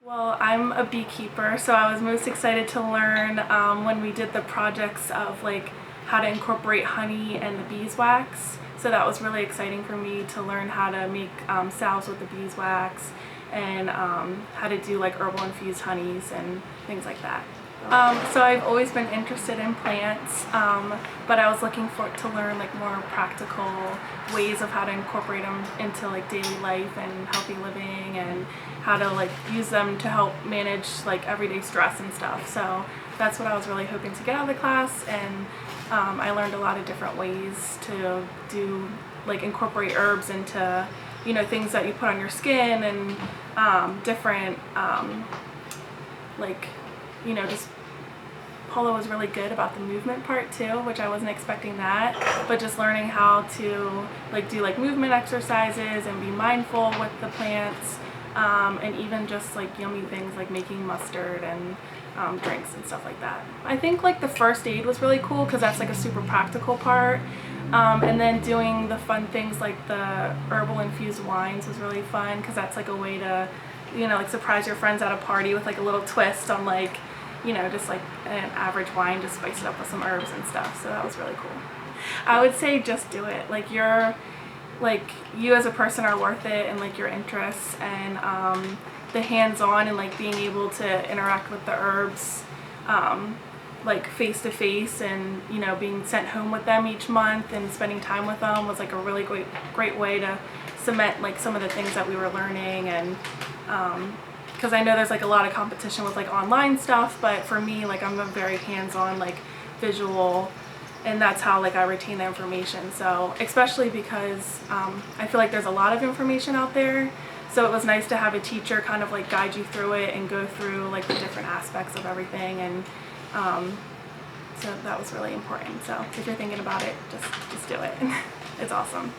Well, I'm a beekeeper, so I was most excited to learn when we did the projects of like how to incorporate honey and the beeswax. So that was really exciting for me to learn how to make salves with the beeswax and how to do like herbal infused honeys and things like that. So I've always been interested in plants, but I was looking to learn like more practical ways of how to incorporate them into like daily life and healthy living, and how to like use them to help manage like everyday stress and stuff. So that's what I was really hoping to get out of the class, and I learned a lot of different ways to do like incorporate herbs into things that you put on your skin, and different like just Paula was really good about the movement part too, which I wasn't expecting that, but just learning how to like do like movement exercises and be mindful with the plants, and even just like yummy things like making mustard and drinks and stuff like that. I think like the first aid was really cool because that's like a super practical part, and then doing the fun things like the herbal infused wines was really fun because that's like a way to like surprise your friends at a party with like a little twist on like just like an average wine, just spice it up with some herbs and stuff. So that was really cool. I would say just do it. Like you as a person are worth it, and like your interests and the hands-on and like being able to interact with the herbs like face to face, and being sent home with them each month and spending time with them was like a really great way to cement like some of the things that we were learning. And because I know there's like a lot of competition with like online stuff, but for me, like I'm a very hands-on, like visual, and that's how like I retain the information. So especially because I feel like there's a lot of information out there, so it was nice to have a teacher kind of like guide you through it and go through like the different aspects of everything. And so that was really important. So if you're thinking about it, just do it. It's awesome.